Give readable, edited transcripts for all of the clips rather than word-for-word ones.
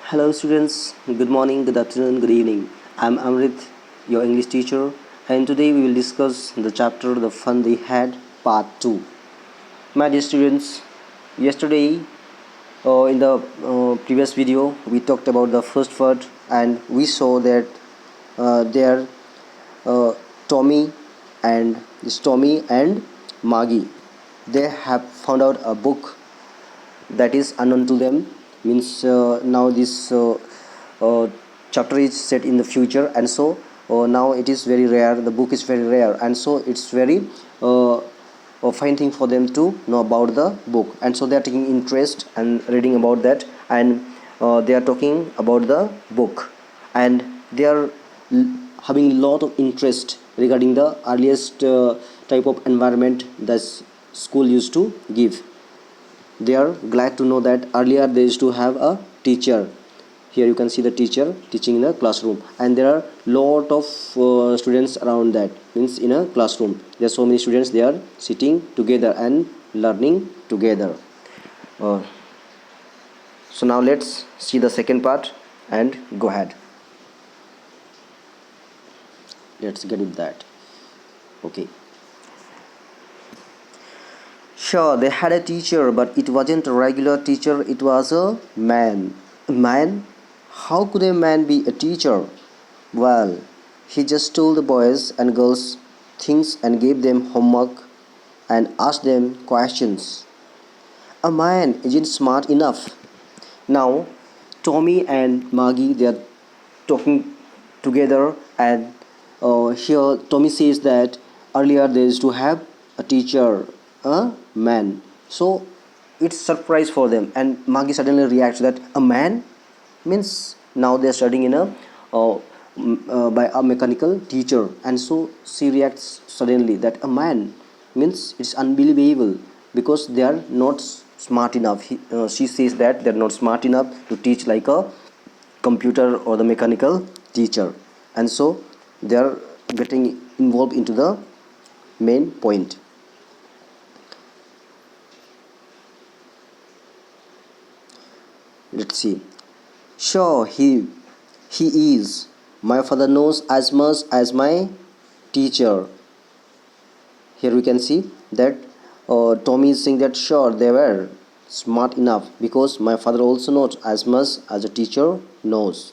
Hello, students. Good morning, good afternoon, good evening. I'm Amrit, your English teacher, and today we will discuss the chapter The Fun They Had, Part 2. My dear students, yesterday in the previous video, we talked about the first word and we saw that there uh, Tommy Tommy and Maggie, they have found out a book that is unknown to them. Means now this uh, chapter is set in the future, and so now it is very rare, the book is very rare, and so it's very fine thing for them to know about the book, and so they are taking interest and reading about that, and they are talking about the book, and they are having a lot of interest regarding the earliest type of environment that school used to give. They are glad to know that earlier they used to have a teacher. Here you can see the teacher teaching in a classroom, and there are lot of students around, that means in a classroom there are so many students, they are sitting together and learning together. uh, so now let's see the second part and go ahead. Let's get with that. Okay. Sure, they had a teacher, but it wasn't a regular teacher, it was a man. A man? How could a man be a teacher? Well, he just told the boys and girls things and gave them homework and asked them questions. A man isn't smart enough. Now, Tommy and Maggie, they are talking together, and here Tommy says that earlier they used to have a teacher, a man. So it's surprise for them, and Maggie suddenly reacts that a man means now they are studying in a by a mechanical teacher, and so she reacts suddenly that a man means it's unbelievable because they are not smart enough. She says that they're not smart enough to teach like a computer or the mechanical teacher, and so they are getting involved into the main point. Let's see. Sure, he is. My father knows as much as my teacher. Here we can see that Tommy is saying that sure they were smart enough because my father also knows as much as a teacher knows.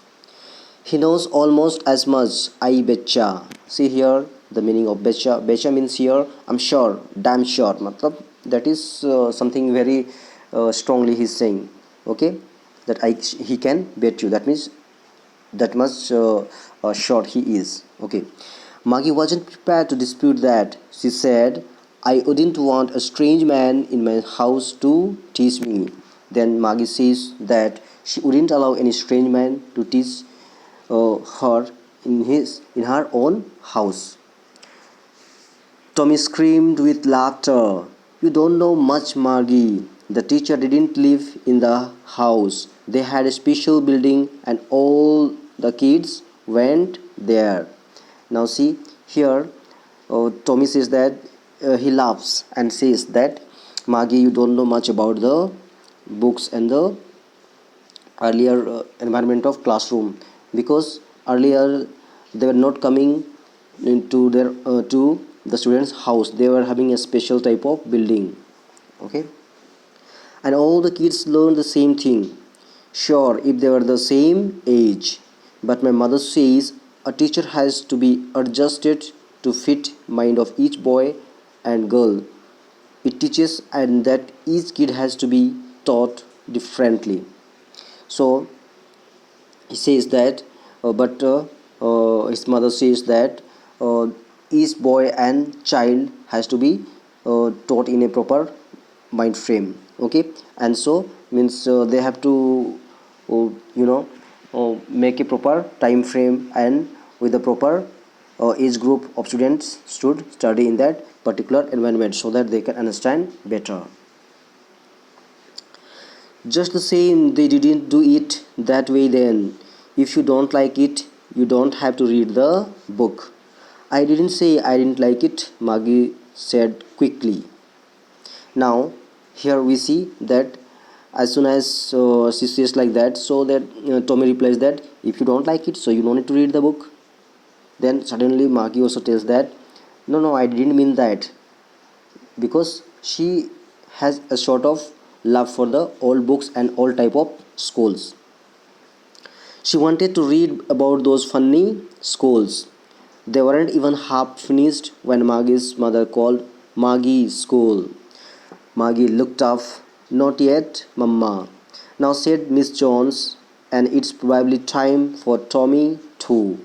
He knows almost as much. I betcha. See here the meaning of betcha. Betcha means here I'm sure, damn sure. Matlab, that is something very strongly he's saying. Okay, that he can bet you. That means that much sure he is. Okay. Maggie wasn't prepared to dispute that. She said, I wouldn't want a strange man in my house to tease me. Then Maggie says that she wouldn't allow any strange man to tease her in her own house. Tommy screamed with laughter. You don't know much, Margie. The teacher didn't live in the house. They had a special building and all the kids went there. Now, see here, Tommy says that he laughs and says that Margie, you don't know much about the books and the earlier environment of classroom, because earlier they were not coming into their to the students house, they were having a special type of building. Okay, and all the kids learn the same thing, sure, if they were the same age, but my mother says a teacher has to be adjusted to fit mind of each boy and girl it teaches, and that each kid has to be taught differently. So he says that but his mother says that each boy and child has to be taught in a proper mind frame. Okay, and so means they have to uh, you know make a proper time frame, and with the proper age group of students should study in that particular environment so that they can understand better. Just the same, they didn't do it that way then. If you don't like it, you don't have to read the book. I didn't say I didn't like it, Maggie said quickly. Now, here we see that As soon as she says like that, so that Tommy replies that if you don't like it, so you don't need to read the book. Then suddenly Maggie also tells that no, no, I didn't mean that, because she has a sort of love for the old books and all type of schools. She wanted to read about those funny schools. They weren't even half finished when Maggie's mother called Maggie school. Maggie looked up. Not yet, Mamma. Now said Miss Jones, and it's probably time for Tommy too.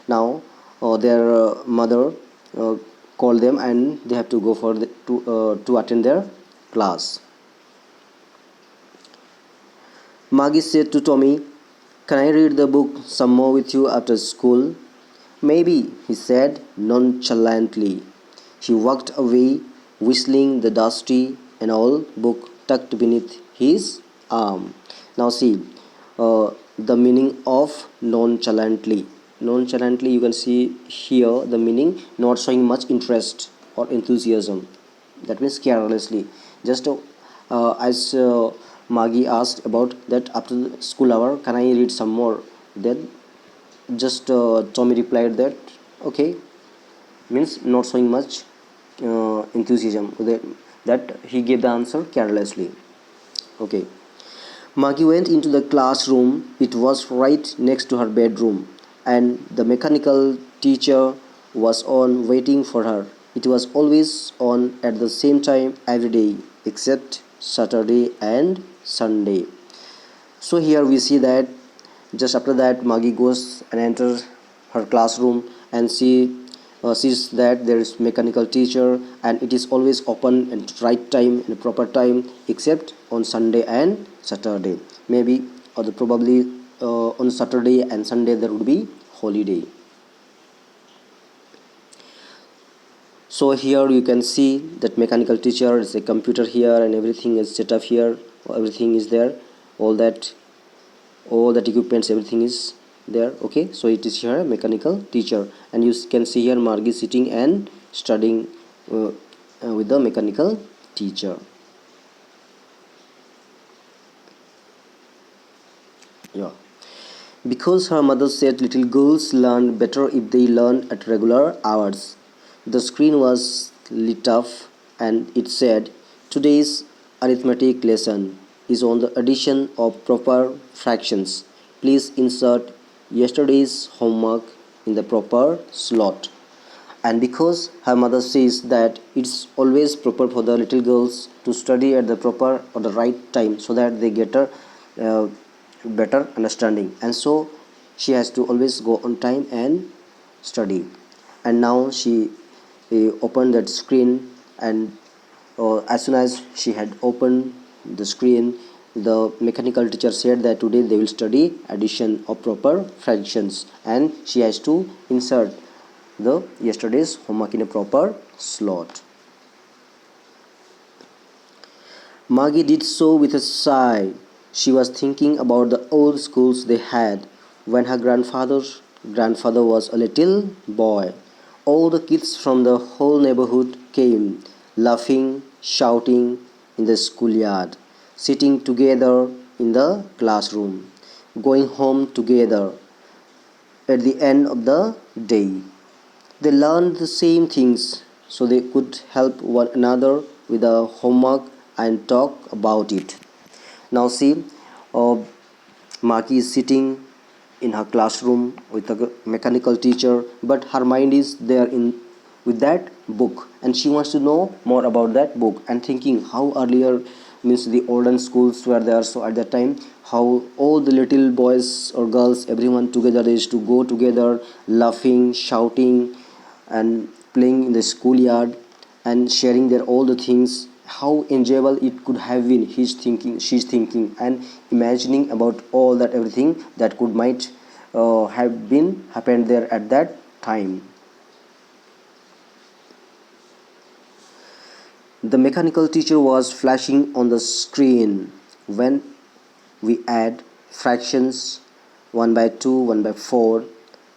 Now their mother uh, called them, and they have to go for to attend their class. Maggie said to Tommy, "Can I read the book some more with you after school?" "Maybe," he said nonchalantly. He walked away, whistling the dusty and old book tucked beneath his arm. Now, see the meaning of nonchalantly. Nonchalantly, you can see here the meaning not showing much interest or enthusiasm. That means carelessly. Just as Maggie asked about that after the school hour, can I read some more? Then just Tommy replied that okay, means not showing much enthusiasm. That he gave the answer carelessly. Okay. Maggie went into the classroom. It was right next to her bedroom, and the mechanical teacher was on waiting for her. It was always on at the same time every day except Saturday and Sunday. So here we see that just after that Maggie goes and enters her classroom, and she sees that there is mechanical teacher, and it is always open at right time and proper time except on Sunday and Saturday. Maybe or probably on Saturday and Sunday there would be holiday. So here you can see that mechanical teacher is a computer here, and everything is set up here, everything is there, all that equipments, everything is there. Okay, so it is here a mechanical teacher, and you can see here Margie sitting and studying with the mechanical teacher. Yeah, because her mother said little girls learn better if they learn at regular hours. The screen was lit up, and it said, "Today's arithmetic lesson is on the addition of proper fractions. Please insert yesterday's homework in the proper slot." And because her mother says that it's always proper for the little girls to study at the proper or the right time, so that they get a uh, better understanding, and so she has to always go on time and study. And now she opened that screen, and as soon as she had opened the screen, the mechanical teacher said that today they will study addition of proper fractions, and she has to insert the yesterday's homework in a proper slot. Maggie did so with a sigh. She was thinking about the old schools they had when her grandfather was a little boy. All the kids from the whole neighborhood came, laughing, shouting in the schoolyard, sitting together in the classroom, going home together at the end of the day. They learned the same things so they could help one another with the homework and talk about it. Now, see, uh, Maki is sitting in her classroom with a mechanical teacher, but her mind is there in with that book, and she wants to know more about that book, and thinking how earlier, means the olden schools were there. So at that time, how all the little boys or girls, everyone together, they used to go together, laughing, shouting, and playing in the schoolyard, and sharing their all the things, how enjoyable it could have been. She's thinking and imagining about all that, everything that could might have been happened there at that time. The mechanical teacher was flashing on the screen. When we add fractions 1 by 2, 1 by 4,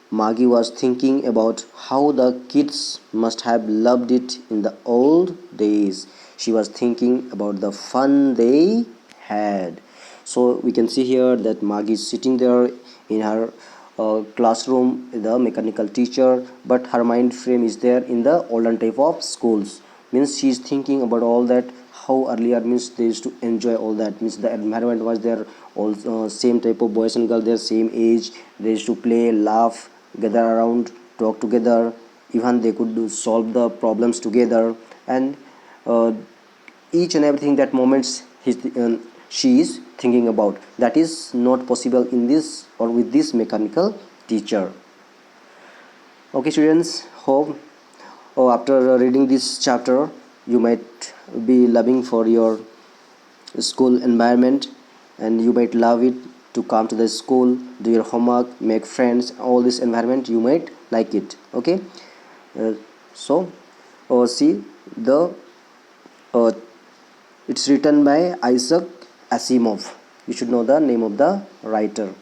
Maggie was thinking about how the kids must have loved it in the old days. She was thinking about the fun they head. So we can see here that Maggie is sitting there in her classroom, the mechanical teacher, but her mind frame is there in the olden type of schools. Means she is thinking about all that, how earlier means they used to enjoy all that, means the environment was there, all same type of boys and girls, their same age, they used to play, laugh, gather around, talk together, even they could solve the problems together. And uh, each and everything that moments she is thinking about, that is not possible in this or with this mechanical teacher. Okay students, hope after reading this chapter you might be loving for your school environment, and you might love it to come to the school, do your homework, make friends, all this environment you might like it. Okay. So see the uh, it's written by Isaac Asimov. You should know the name of the writer.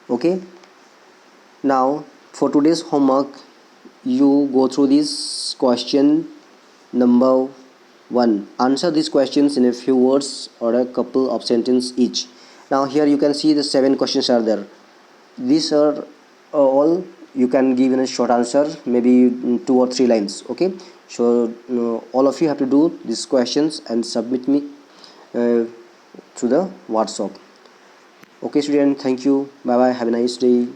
Okay. Now for today's homework, you go through this question number 1. Answer these questions in a few words or a couple of sentences each. Now here you can see the 7 questions are there. These are all you can give in a short answer, maybe 2 or 3 lines. Okay. So all of you have to do these questions and submit me uh, through the WhatsApp. Okay student, thank you, bye bye, have a nice day.